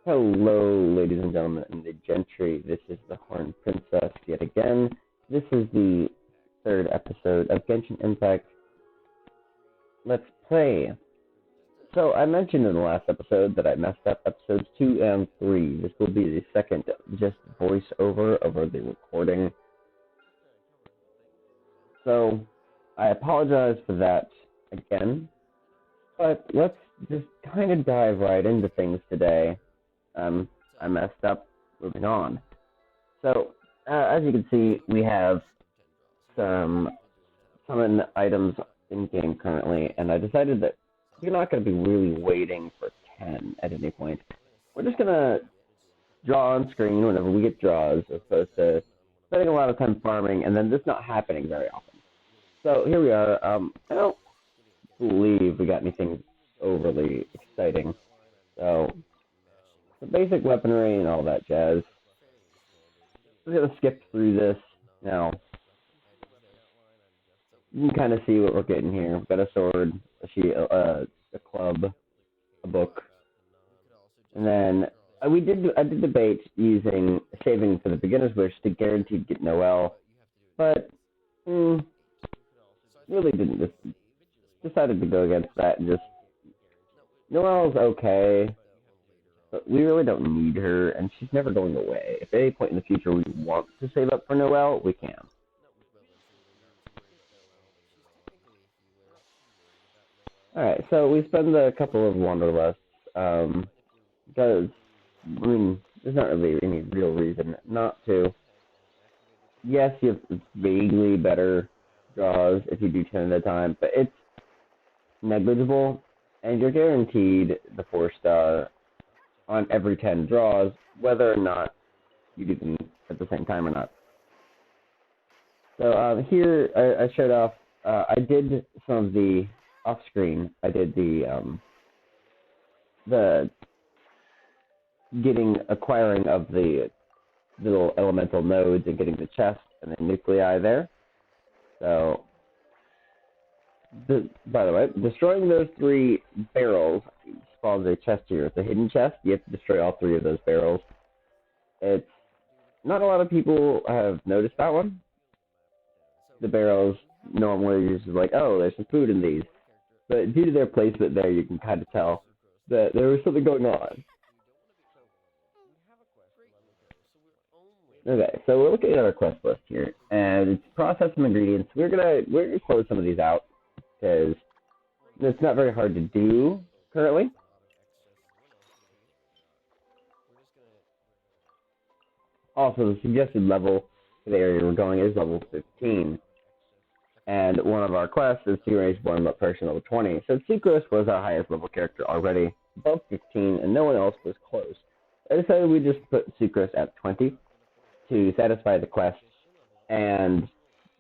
Hello, ladies and gentlemen, and the gentry. This is the Horned Princess yet again. This is the third episode of Genshin Impact Let's Play. So, I mentioned in the last episode that I messed up episodes 2 and 3. This will be the second just voiceover over the recording. So, I apologize for that again, but let's just kind of dive right into things today. I messed up. Moving on. So, as you can see, we have some summon items in game currently, and I decided that we're not going to be really waiting for 10 at any point. We're just going to draw on screen whenever we get draws, as opposed to spending a lot of time farming, and then this not happening very often. So, here we are. I don't believe we got anything overly exciting. So, the basic weaponry and all that jazz. We're going to skip through this now. You can kind of see what we're getting here. We've got a sword, a shield, a club, a book. And then I did debate using saving for the beginner's wish to guaranteed get Noelle, but really didn't. Just decided to go against that and just Noelle's okay. But we really don't need her, and she's never going away. If at any point in the future we want to save up for Noelle, we can. Alright, so we spend a couple of wanderlusts, because, there's not really any real reason not to. Yes, you have vaguely better draws if you do 10 at a time, but it's negligible, and you're guaranteed the 4-star on every 10 draws, whether or not you do them at the same time or not. So here I showed off, I did some of the off-screen, I did the acquiring of the little elemental nodes and getting the chest and the nuclei there. So, by the way, destroying those 3 barrels spawns a chest here. It's a hidden chest. You have to destroy all 3 of those barrels. It's not a lot of people have noticed that one. The barrels normally are just like, oh, there's some food in these. But due to their placement there, you can kind of tell that there was something going on. Okay, so we're looking at our quest list here, and it's process some ingredients. We're gonna close some of these out because it's not very hard to do currently. Also, the suggested level for the area we're going is level 15. And one of our quests is to raise one person level 20. So Sucrose was our highest level character already, above 15, and no one else was close. I decided we just put Sucrose at 20 to satisfy the quests and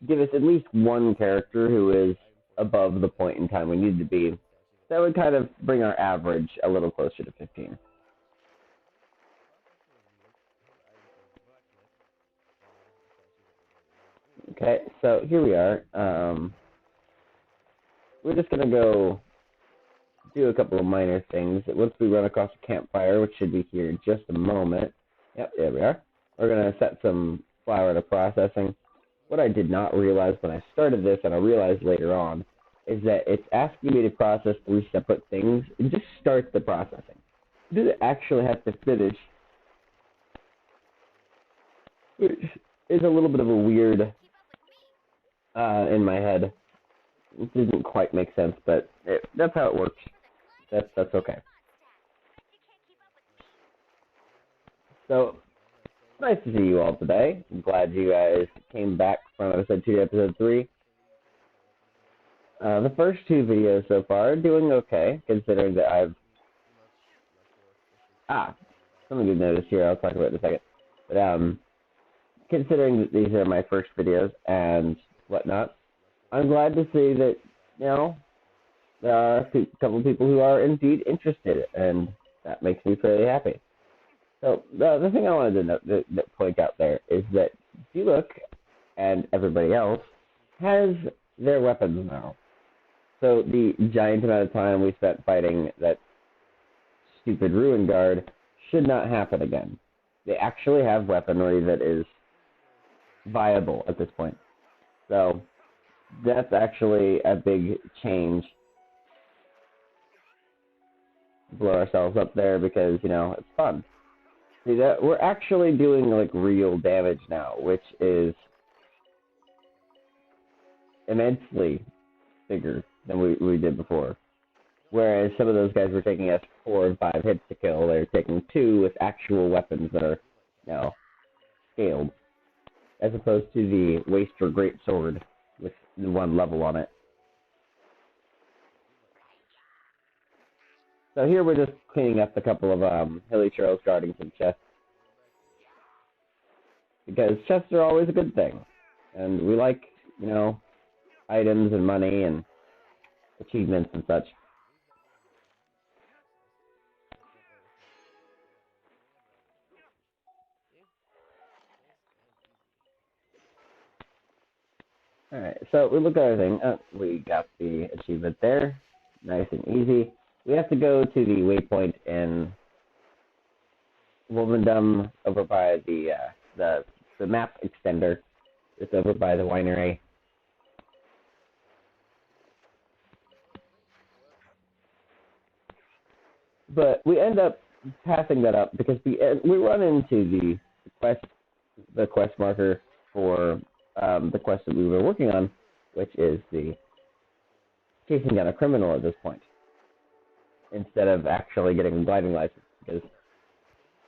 give us at least one character who is above the point in time we need to be. That would kind of bring our average a little closer to 15. Okay, so here we are. We're just going to go do a couple of minor things. Once we run across a campfire, which should be here in just a moment. Yep, there we are. We're going to set some flour to processing. What I did not realize when I started this, and I realized later on, is that it's asking me to process 3 separate things. It just starts the processing. It doesn't actually have to finish, which is a little bit of a weird in my head. It doesn't quite make sense, but that's how it works. That's okay. So, nice to see you all today. I'm glad you guys came back from episode 2 to episode 3. The first 2 videos so far are doing okay, considering that I've... something to notice here, I'll talk about in a second. But, considering that these are my first videos and whatnot, I'm glad to see that, there are a couple of people who are indeed interested, and that makes me pretty happy. So, the thing I wanted to point out there is that Duluk and everybody else has their weapons now. So, the giant amount of time we spent fighting that stupid Ruin Guard should not happen again. They actually have weaponry that is viable at this point. So that's actually a big change. Blow ourselves up there because, you know, it's fun. See, that we're actually doing like real damage now, which is immensely bigger than we did before. Whereas some of those guys were taking us 4 and 5 hits to kill, they're taking 2 with actual weapons that are, you know, scaled, as opposed to the Waster Greatsword with 1 level on it. So here we're just cleaning up a couple of hilly trails guarding some chests. Because chests are always a good thing. And we like, you know, items and money and achievements and such. Alright, so we look at everything. Oh, we got the achievement there. Nice and easy. We have to go to the waypoint in Wolvendom over by the map extender. It's over by the winery. But we end up passing that up because we run into the quest marker for the quest that we were working on, which is the chasing down a criminal at this point, instead of actually getting a gliding license. Because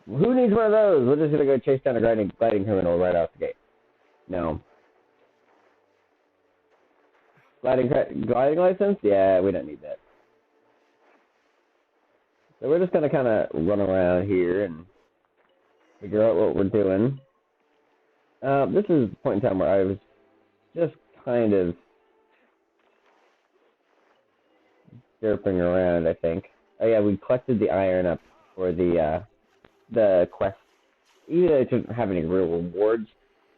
who needs one of those? We're just gonna go chase down a gliding criminal right off the gate. No. Gliding license? Yeah, we don't need that. So we're just gonna kind of run around here and figure out what we're doing. This is the point in time where I was just kind of derping around, I think. Oh yeah, we collected the iron up for the quest. Even though it didn't have any real rewards,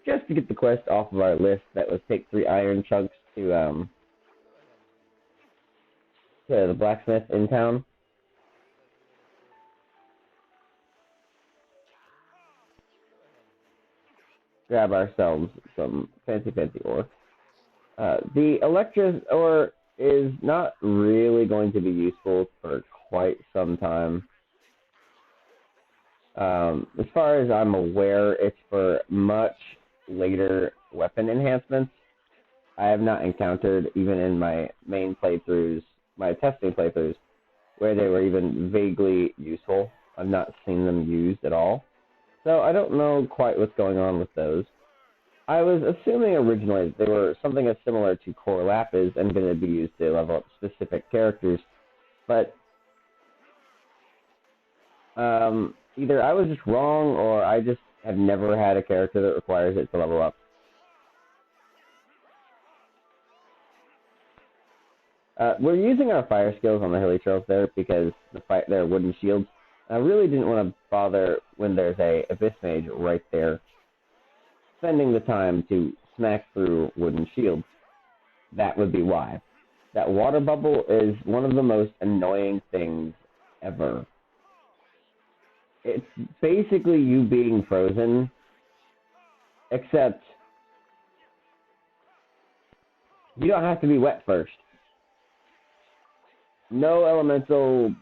just to get the quest off of our list, that was take 3 iron chunks to the blacksmith in town. Grab ourselves some fancy ore. The Electris ore is not really going to be useful for quite some time. As far as I'm aware, it's for much later weapon enhancements. I have not encountered, even in my main playthroughs, my testing playthroughs, where they were even vaguely useful. I've not seen them used at all. So I don't know quite what's going on with those. I was assuming originally they were something as similar to Core Lapis and going to be used to level up specific characters. But either I was just wrong or I just have never had a character that requires it to level up. We're using our fire skills on the hilly trails there because they're wooden shields. I really didn't want to bother when there's a Abyss Mage right there, spending the time to smack through wooden shields. That would be why. That water bubble is one of the most annoying things ever. It's basically you being frozen, except you don't have to be wet first. No elemental,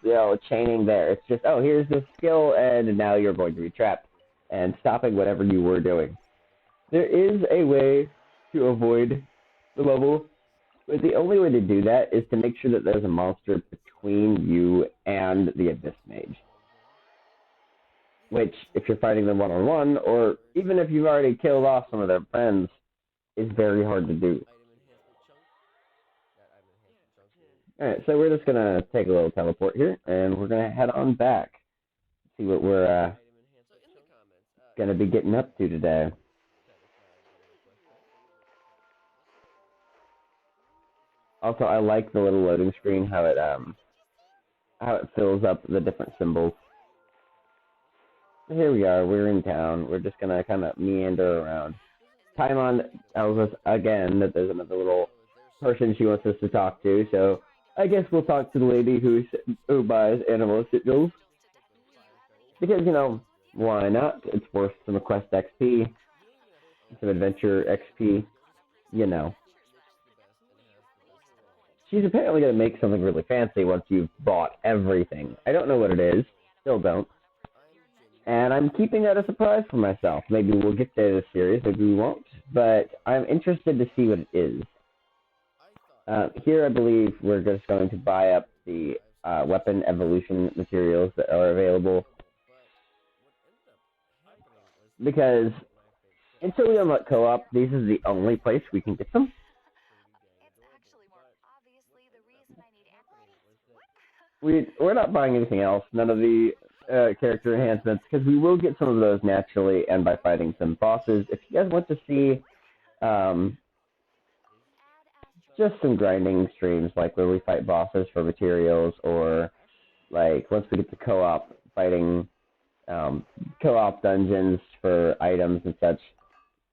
chaining there. It's just, oh, here's the skill, and now you're going to be trapped and stopping whatever you were doing. There is a way to avoid the bubble, but the only way to do that is to make sure that there's a monster between you and the Abyss Mage. Which, if you're fighting them one-on-one, or even if you've already killed off some of their friends, is very hard to do. Alright, so we're just going to take a little teleport here, and we're going to head on back. See what we're going to be getting up to today. Also, I like the little loading screen, how it fills up the different symbols. So here we are, we're in town. We're just going to kind of meander around. Paimon tells us again that there's another little person she wants us to talk to, so I guess we'll talk to the lady who buys animal signals. Because, you know, why not? It's worth some Quest XP, some Adventure XP, you know. She's apparently going to make something really fancy once you've bought everything. I don't know what it is. Still don't. And I'm keeping that a surprise for myself. Maybe we'll get there this series, maybe we won't. But I'm interested to see what it is. Here, I believe we're just going to buy up the weapon evolution materials that are available. Because until we unlock co-op, this is the only place we can get them. We're not buying anything else. None of the character enhancements, because we will get some of those naturally and by fighting some bosses. If you guys want to see just some grinding streams, like where we fight bosses for materials, or like once we get to co-op, fighting co-op dungeons for items and such,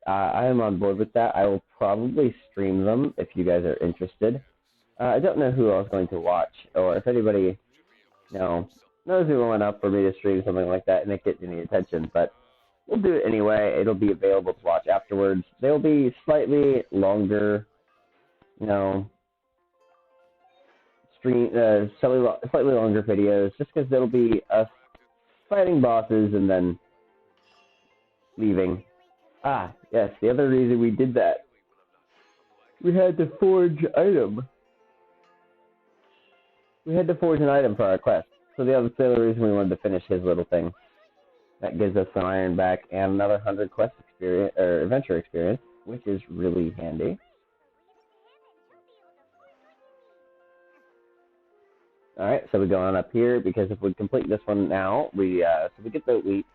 I am on board with that. I will probably stream them if you guys are interested. I don't know who I was going to watch, or if anybody, you know, knows who went up for me to stream something like that and it gets any attention, but we'll do it anyway. It'll be available to watch afterwards. They'll be slightly longer, you know, slightly longer videos, just because it'll be us fighting bosses and then leaving. Ah, yes, the other reason we did that, we had to forge item. We had to forge an item for our quest. So the other reason we wanted to finish his little thing. That gives us some iron back and another 100 quest experience, or adventure experience, which is really handy. Alright, so we go on up here, because if we complete this one now, so we get the wheat.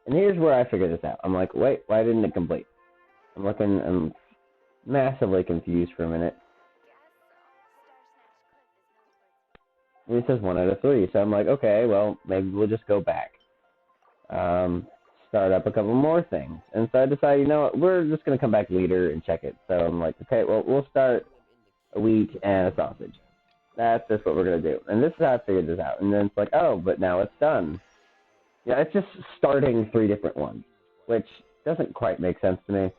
And here's where I figured this out. I'm like, wait, why didn't it complete? I'm massively confused for a minute. And it says 1 out of 3, so I'm like, okay, well, maybe we'll just go back. Start up a couple more things. And so I decided, you know what, we're just going to come back later and check it. So I'm like, okay, well, we'll start a wheat and a sausage. That's just what we're going to do. And this is how I figured this out. And then it's like, oh, but now it's done. Yeah, it's just starting 3 different ones, which doesn't quite make sense to me.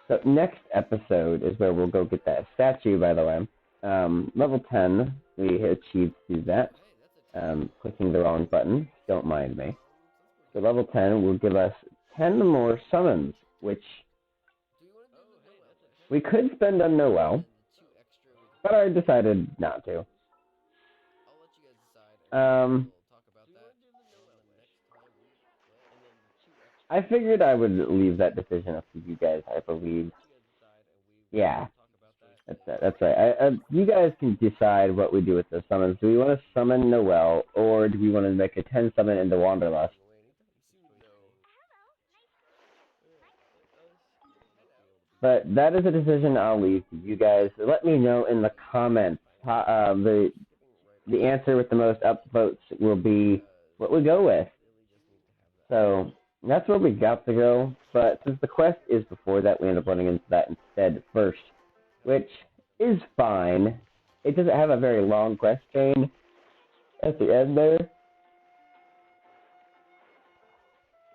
So next episode is where we'll go get that statue, by the way. Level 10, we achieved to do that. Clicking the wrong button, don't mind me. So level 10 will give us 10 more summons, which we could spend on Noel, but I decided not to. I figured I would leave that decision up to you guys, I believe. Yeah. That's right. You guys can decide what we do with the summons. Do we want to summon Noel, or do we want to make a 10 summon into Wanderlust? But that is a decision I'll leave to you guys. Let me know in the comments. The answer with the most upvotes will be what we go with. So that's where we got to go. But since the quest is before that, we end up running into that instead first, which is fine. It doesn't have a very long quest chain at the end there.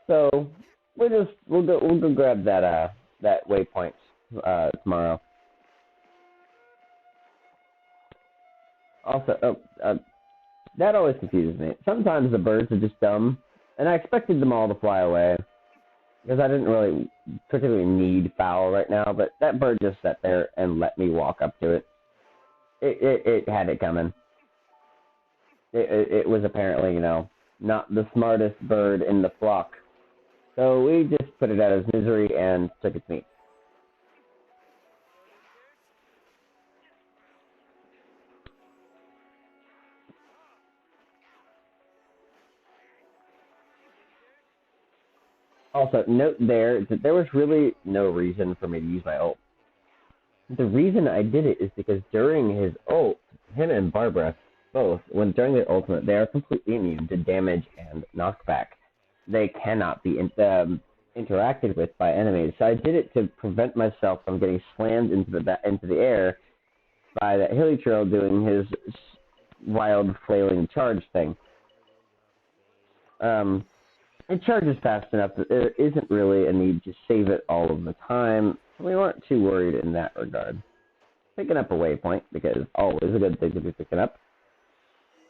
So we'll go grab that waypoint tomorrow. Also, that always confuses me. Sometimes the birds are just dumb, and I expected them all to fly away, because I didn't really particularly need fowl right now, but that bird just sat there and let me walk up to it. It had it coming. It was apparently, you know, not the smartest bird in the flock. So we just put it out of misery and took its meat. Also, note there that there was really no reason for me to use my ult. The reason I did it is because during his ult, him and Barbara, both, during their ultimate, they are completely immune to damage and knockback. They cannot be interacted with by enemies. So I did it to prevent myself from getting slammed into the air by that Hilichurl doing his wild flailing charge thing. It charges fast enough that there isn't really a need to save it all of the time, so we weren't too worried in that regard. Picking up a waypoint, because always a good thing to be picking up.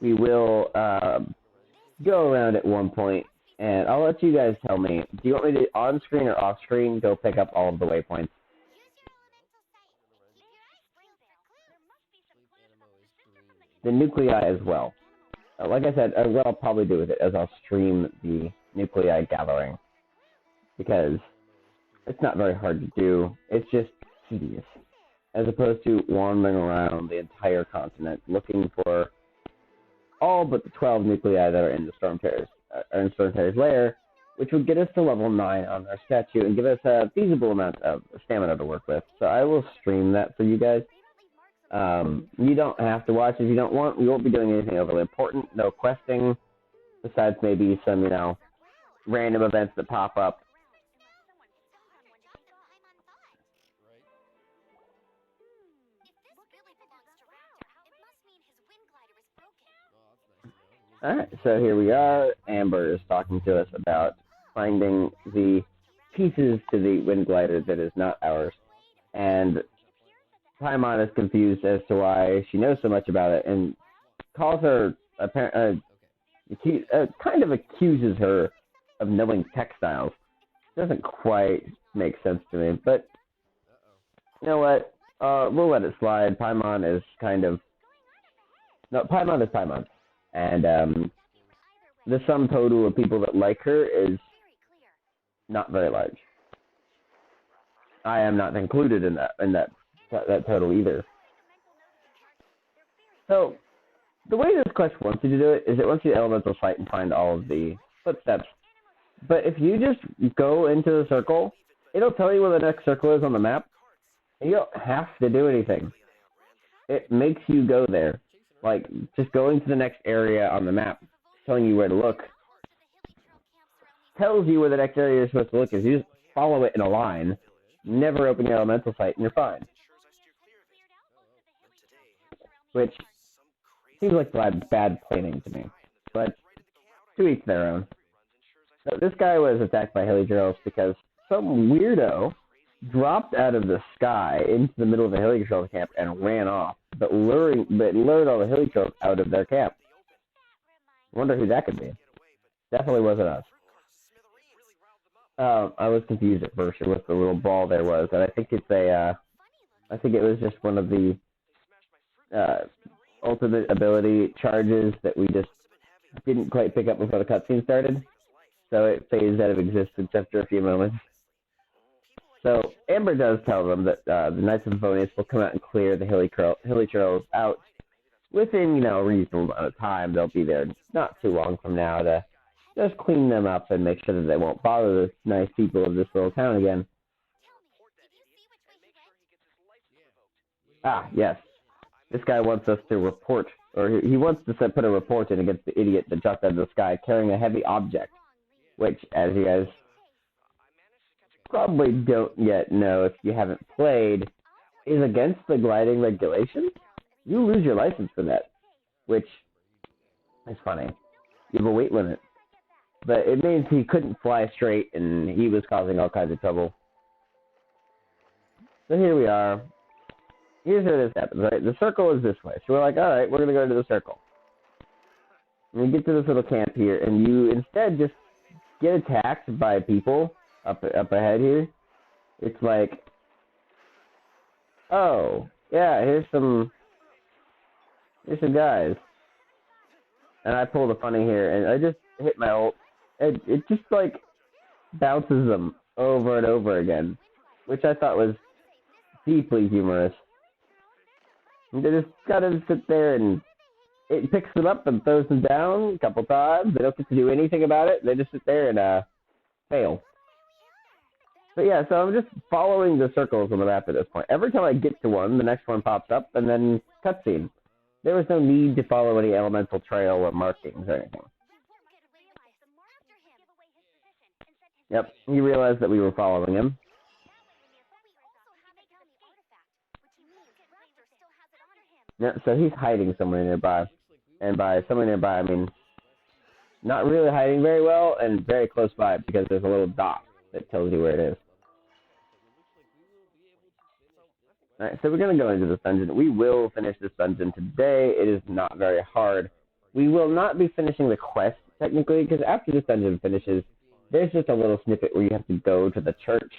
We will go around at one point, and I'll let you guys tell me, do you want me to, on-screen or off-screen, go pick up all of the waypoints? The nuclei as well. Like I said, what I'll probably do with it is I'll stream the nuclei gathering, because it's not very hard to do. It's just tedious, as opposed to wandering around the entire continent looking for all but the 12 nuclei that are in the Stormterror's lair, which would get us to level 9 on our statue and give us a feasible amount of stamina to work with. So I will stream that for you guys. You don't have to watch if you don't want. We won't be doing anything overly important. No questing, besides maybe some, random events that pop up. Alright, so here we are. Amber is talking to us about finding the pieces to the wind glider that is not ours. And Paimon is confused as to why she knows so much about it and calls her, kind of accuses her of knowing textiles. Doesn't quite make sense to me, but you know what? We'll let it slide. Paimon is Paimon. And the sum total of people that like her is not very large. I am not included in that total either. So the way this quest wants you to do it is it wants you to elemental sight and find all of the footsteps. But if you just go into the circle, it'll tell you where the next circle is on the map. And you don't have to do anything. It makes you go there. Like, just going to the next area on the map, telling you where to look, tells you where the next area you're supposed to look is. You just follow it in a line, never open your elemental sight, and you're fine. Which seems like bad planning to me, but to each their own. So this guy was attacked by hilly girls because some weirdo dropped out of the sky into the middle of the hilly girl camp and ran off, but lured all the hilly girls out of their camp. Wonder who that could be. Definitely wasn't us. I was confused at first what the little ball there was, and I think it was just one of the ultimate ability charges that we just didn't quite pick up before the cutscene started, so it phased out of existence after a few moments. So Amber does tell them that the Knights of Favonius will come out and clear the hilly churls out within, a reasonable amount of time. They'll be there not too long from now to just clean them up and make sure that they won't bother the nice people of this little town again. Ah, yes. This guy wants us to report, or he wants to put a report in against the idiot that jumped out of the sky carrying a heavy object, which, as you guys probably don't yet know if you haven't played, is against the gliding regulations. You lose your license for that, which is funny. You have a weight limit. But it means he couldn't fly straight, and he was causing all kinds of trouble. So here we are. Here's where this happens, right? The circle is this way. So we're like, all right, we're going to go to the circle. And you get to this little camp here, and you instead just get attacked by people up ahead here. It's like, oh, yeah, here's some guys. And I pulled a funny here, and I just hit my ult. It just, bounces them over and over again, which I thought was deeply humorous. And they just gotta sit there, and it picks them up and throws them down a couple times. They don't get to do anything about it. They just sit there and fail. But yeah, so I'm just following the circles on the map at this point. Every time I get to one, the next one pops up, and then cutscene. There was no need to follow any elemental trail or markings or anything. Yep, he realized that we were following him. Yep, so he's hiding somewhere nearby. And by somewhere nearby, I mean not really hiding very well, and very close by because there's a little dot that tells you where it is. Alright, so we're going to go into this dungeon. We will finish this dungeon today. It is not very hard. We will not be finishing the quest, technically, because after this dungeon finishes, there's just a little snippet where you have to go to the church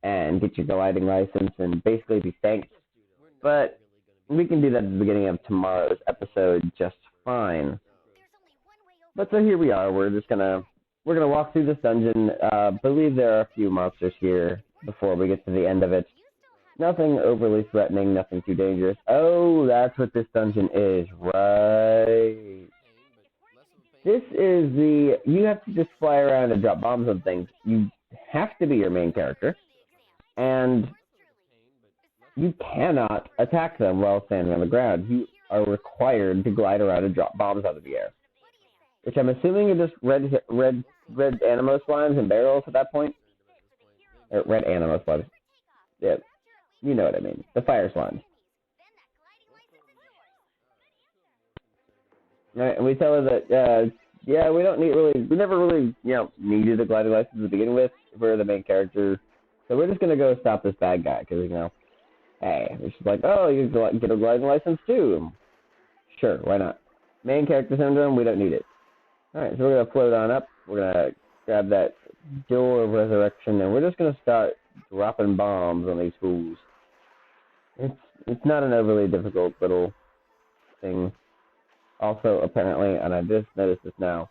and get your gliding license and basically be thanked. But we can do that at the beginning of tomorrow's episode just fine. But so here we are. We're gonna walk through this dungeon. Believe there are a few monsters here before we get to the end of it. Nothing overly threatening, nothing too dangerous. Oh, that's what this dungeon is, right? This is you have to just fly around and drop bombs on things. You have to be your main character, and you cannot attack them while standing on the ground. You are required to glide around and drop bombs out of the air, which I'm assuming are just red animo slimes and barrels at that point. Or red animo slimes. Yeah. You know what I mean. The fire slimes. Right, and we tell her that, yeah, we never really, needed a gliding license to begin with. We're the main character. So we're just going to go stop this bad guy, because, hey, she's like, oh, you can get a gliding license too. Sure, why not? Main character syndrome, we don't need it. Alright, so we're going to float on up. We're going to grab that door of resurrection, and we're just going to start dropping bombs on these fools. It's not an overly difficult little thing. Also, apparently, and I just noticed this now,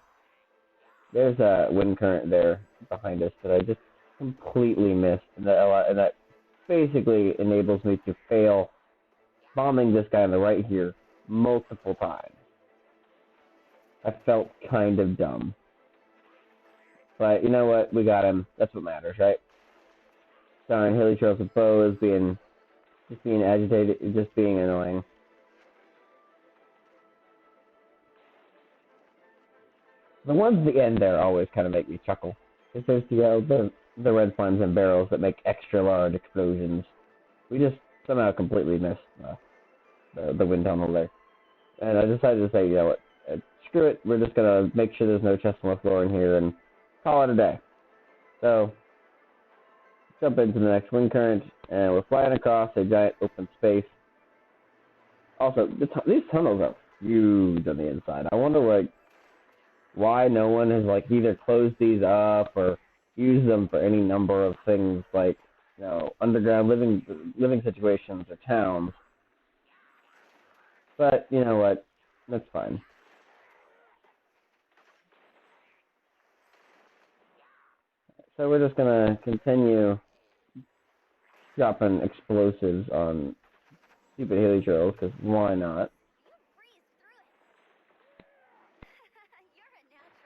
there's a wind current there behind us that I just completely missed, and that basically enables me to fail bombing this guy on the right here multiple times. I felt kind of dumb. But you know what? We got him. That's what matters, right? Sorry, Hilly Trails with Bo is being agitated, just being annoying. The ones at the end there always kind of make me chuckle. Because there's the red slimes and barrels that make extra large explosions. We just somehow completely missed the wind tunnel there. And I decided to say, you know what, screw it, we're just going to make sure there's no chest on the floor in here and call it a day. So, jump into the next wind current, and we're flying across a giant open space. Also, these tunnels are huge on the inside. I wonder, why no one has, either closed these up or used them for any number of things, underground living situations or towns. But, you know what? That's fine. So we're just going to continue dropping explosives on stupid hilly trails, because why not?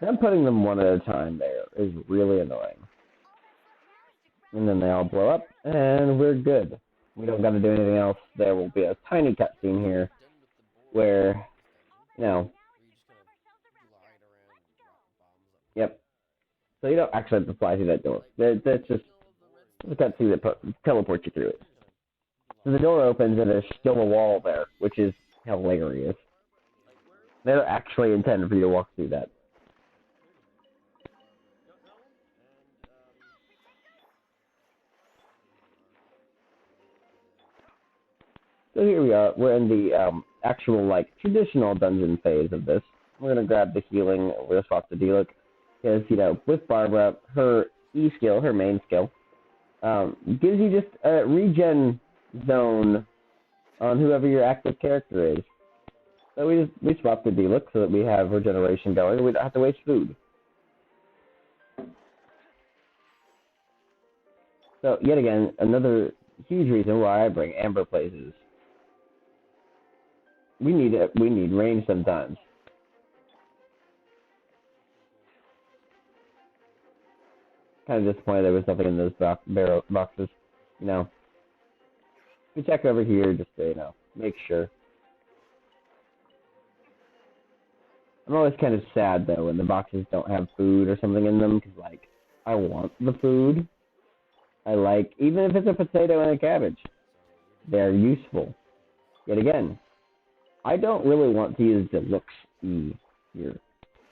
And putting them one at a time there is really annoying. And then they all blow up, and we're good. We don't got to do anything else. There will be a tiny cutscene here where, yep. So you don't actually have to fly through that door. That's just a cutscene that teleports you through it. So the door opens, and there's still a wall there, which is hilarious. They don't actually intend for you to walk through that. So here we are. We're in the actual, traditional dungeon phase of this. We're going to grab the healing. We're going to swap the D-Look. Because, with Barbara, her E-skill, her main skill, gives you just a regen zone on whoever your active character is. So we swap the D-Look so that we have regeneration going. We don't have to waste food. So, yet again, another huge reason why I bring Amber places. We need range sometimes. Kind of disappointed there was nothing in those barrel boxes. We check over here just to, make sure. I'm always kind of sad, though, when the boxes don't have food or something in them, because, I want the food. Even if it's a potato and a cabbage, they're useful. Yet again, I don't really want to use Deluxe E here.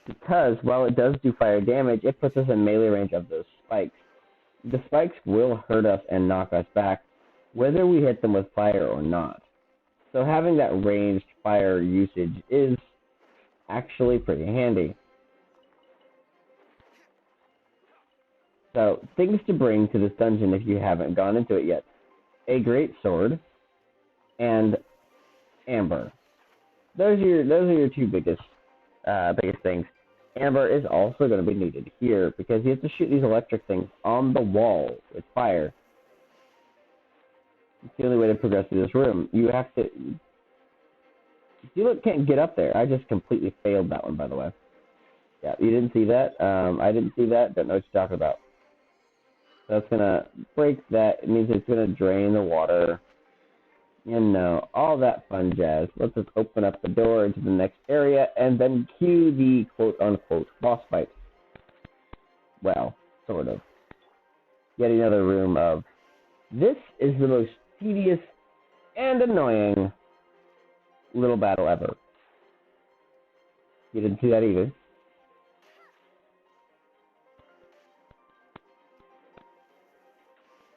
Because while it does do fire damage, it puts us in melee range of those spikes. The spikes will hurt us and knock us back, whether we hit them with fire or not. So having that ranged fire usage is actually pretty handy. So, things to bring to this dungeon if you haven't gone into it yet. A great sword and amber. Those are your two biggest things. Amber is also going to be needed here because you have to shoot these electric things on the wall with fire. It's the only way to progress through this room. You have to... You can't get up there. I just completely failed that one, by the way. Yeah, you didn't see that? I didn't see that. Don't know what you're talking about. So it's going to break that. It means it's going to drain the water. All that fun jazz. Let's just open up the door into the next area and then cue the quote-unquote boss fight. Well, sort of. Yet another room of... This is the most tedious and annoying little battle ever. You didn't see that either.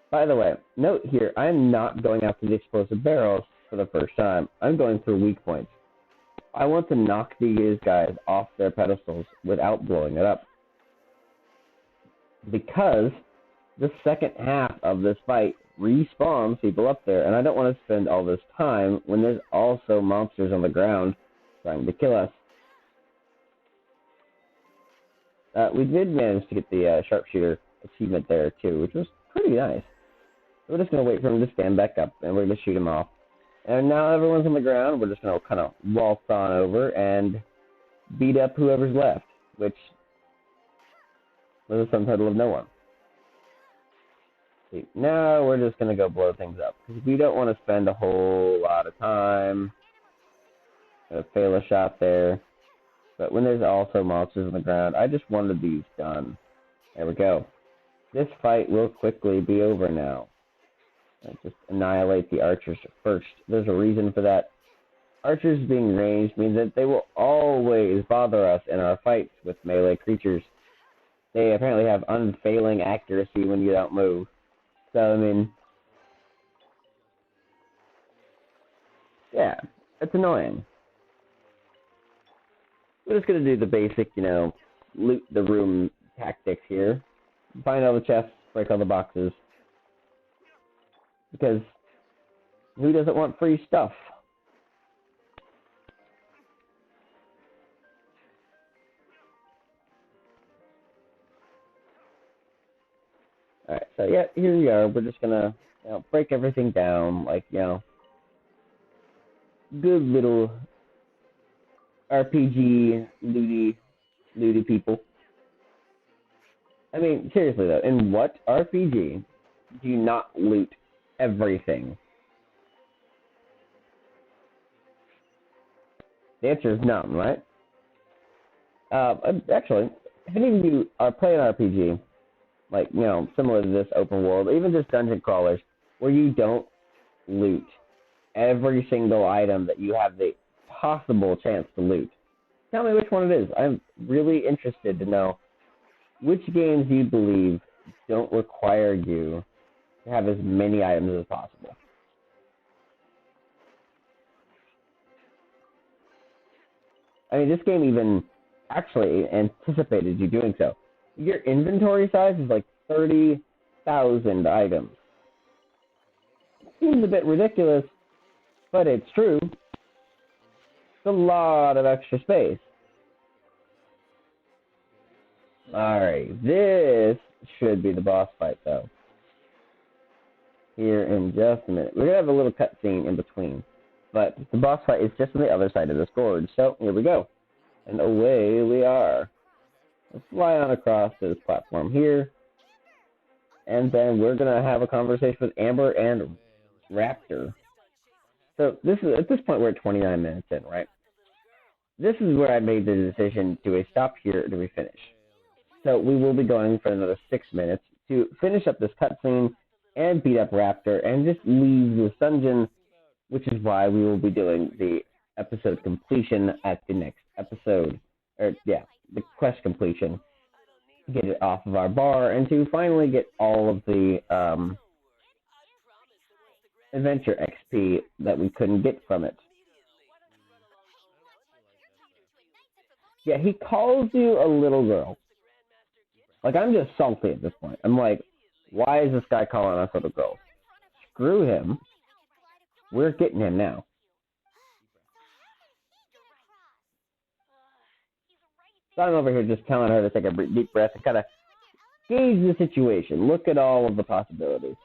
By the way, note here, I am not going after the explosive barrels for the first time. I'm going through weak points. I want to knock these guys off their pedestals without blowing it up. Because the second half of this fight respawns people up there, and I don't want to spend all this time when there's also monsters on the ground trying to kill us. We did manage to get the sharpshooter achievement there too, which was pretty nice. We're just going to wait for him to stand back up, and we're going to shoot him off. And now everyone's on the ground. We're just going to kind of waltz on over and beat up whoever's left, which was the subtitle of no one. See, now we're just going to go blow things up, because we don't want to spend a whole lot of time. Going to fail a shot there. But when there's also monsters on the ground, I just wanted these done. There we go. This fight will quickly be over now. Just annihilate the archers first. There's a reason for that. Archers being ranged means that they will always bother us in our fights with melee creatures. They apparently have unfailing accuracy when you don't move. So, I mean... yeah, it's annoying. We're just going to do the basic, loot the room tactics here. Find all the chests, break all the boxes. Because who doesn't want free stuff? Alright, so yeah, here we are. We're just gonna break everything down like, good little RPG looty people. I mean, seriously though, in what RPG do you not loot everything? The answer is none, right? Actually, if any of you are playing RPG, like, similar to this open world, even just dungeon crawlers, where you don't loot every single item that you have the possible chance to loot, tell me which one it is. I'm really interested to know which games you believe don't require you to have as many items as possible. I mean, this game even actually anticipated you doing so. Your inventory size is like 30,000 items. It seems a bit ridiculous, but it's true. It's a lot of extra space. Alright, this should be the boss fight, though. Here in just a minute. We're going to have a little cutscene in between. But the boss fight is just on the other side of this gorge. So, here we go. And away we are. Let's fly on across to this platform here. And then we're going to have a conversation with Amber and Raptor. So, at this point, we're at 29 minutes in, right? This is where I made the decision, do we stop here or do we finish? So, we will be going for another 6 minutes to finish up this cutscene and beat up Raptor and just leave this dungeon, which is why we will be doing the episode completion at the next episode. or yeah, the quest completion, get it off of our bar, and to finally get all of the adventure XP that we couldn't get from it. Yeah, he calls you a little girl. Like, I'm just salty at this point. I'm like, why is this guy calling us little girls? Screw him. We're getting him now. So I'm over here just telling her to take a deep breath and kind of gauge the situation. Look at all of the possibilities.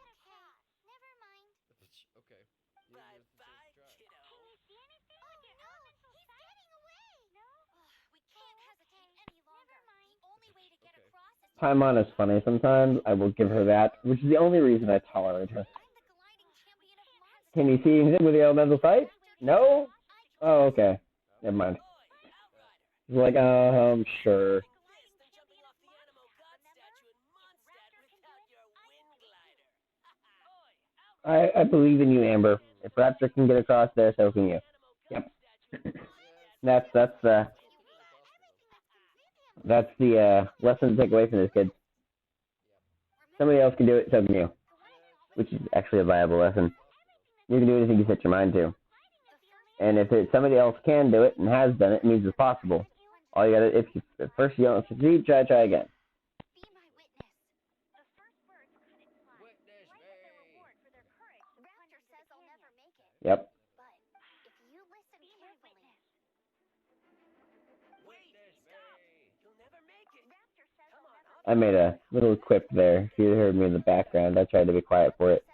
Paimon is funny sometimes. I will give her that, which is the only reason I tolerate her. Can you see anything with the elemental sight? No? Oh, okay. Never mind. He's like, I'm sure. I believe in you, Amber. If Raptor can get across there, so can you. Yep. That's the lesson to take away from this, kid. Somebody else can do it, so can you. Which is actually a viable lesson. You can do anything you set your mind to. And if somebody else can do it and has done it, it means it's possible. All you gotta, if first you don't succeed, try again. Yep. I made a little quip there. If you heard me in the background, I tried to be quiet for it.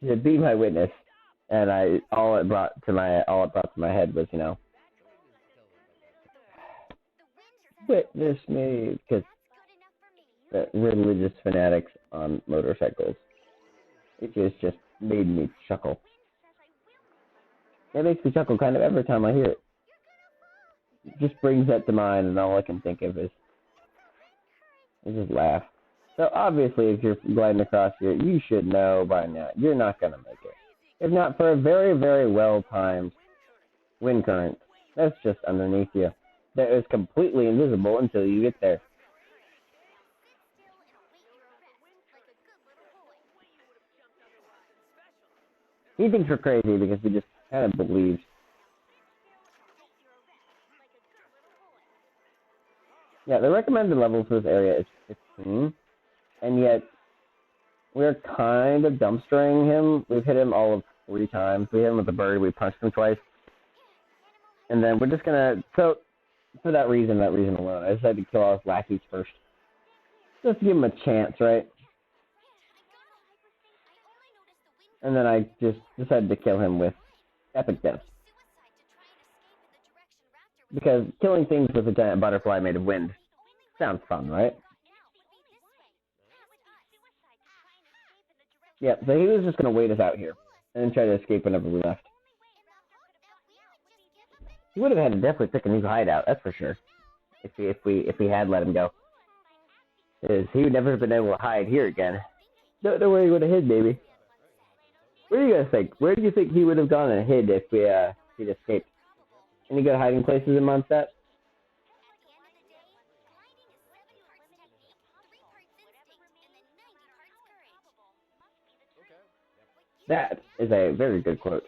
She said, "Be my witness," and all it brought to my head was, witness me, because the religious fanatics on motorcycles. It just made me chuckle. It makes me chuckle kind of every time I hear it. It just brings that to mind, and all I can think of is just laugh. So obviously, if you're gliding across here, you should know by now you're not going to make it. If not for a very, very well-timed wind current that's just underneath you. That is completely invisible until you get there. He thinks we're crazy because we just kind of believe. Yeah, the recommended level for this area is 15, and yet we're kind of dumpstering him. We've hit him all of 3 times. We hit him with the bird, we punched him twice. And then we're just gonna, so, for that reason alone, I decided to kill all his lackeys first. Just to give him a chance, right? And then I just decided to kill him with epic death. Because killing things with a giant butterfly made of wind sounds fun, right? Yeah, so he was just going to wait us out here and then try to escape whenever we left. He would have had to definitely pick a new hideout, that's for sure. If we had let him go. Because he would never have been able to hide here again. Don't know where he would have hid, maybe. What do you guys think? Where do you think he would have gone and hid if he'd escaped? Any good hiding places in Mondstadt? That is a very good quote.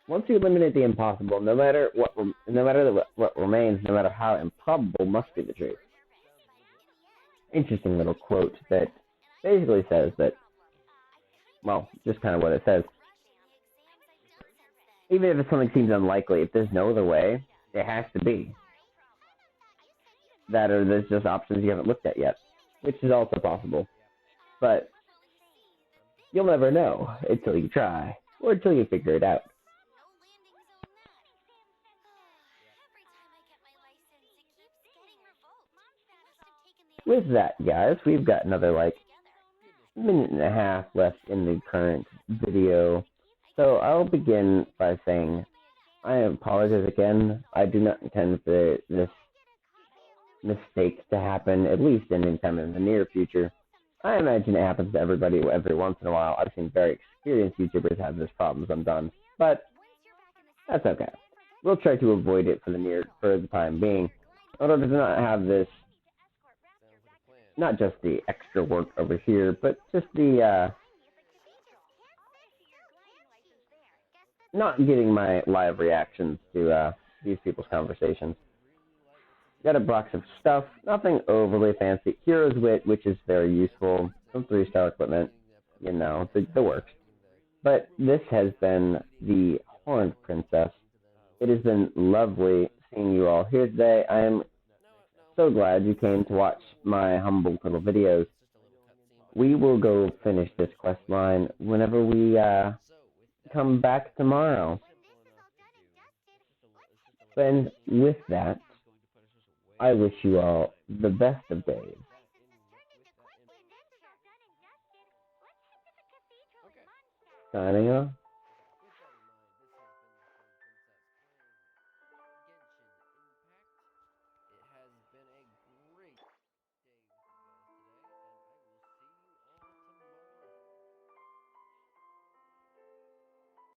Once you eliminate the impossible, no matter what remains, no matter how improbable, must be the truth. Interesting little quote that basically says that, well, just kind of what it says. Even if something seems unlikely, if there's no other way, it has to be. That or there's just options you haven't looked at yet, which is also possible. But you'll never know until you try, or until you figure it out. With that, guys, we've got another, minute and a half left in the current video. So I'll begin by saying I apologize again. I do not intend for this mistake to happen, at least anytime in the near future. I imagine it happens to everybody every once in a while. I've seen very experienced YouTubers have this problem sometimes, but that's okay. We'll try to avoid it for the time being. in order to not have this, not just the extra work over here, but just the, not getting my live reactions to these people's conversations. Got a box of stuff, nothing overly fancy. Hero's Wit, which is very useful. Some 3-star equipment, you know, the works. But this has been the Horned Princess. It has been lovely seeing you all here today. I am so glad you came to watch my humble little videos. We will go finish this quest line whenever we come back tomorrow. And with that, I wish you all the best of days. Signing off.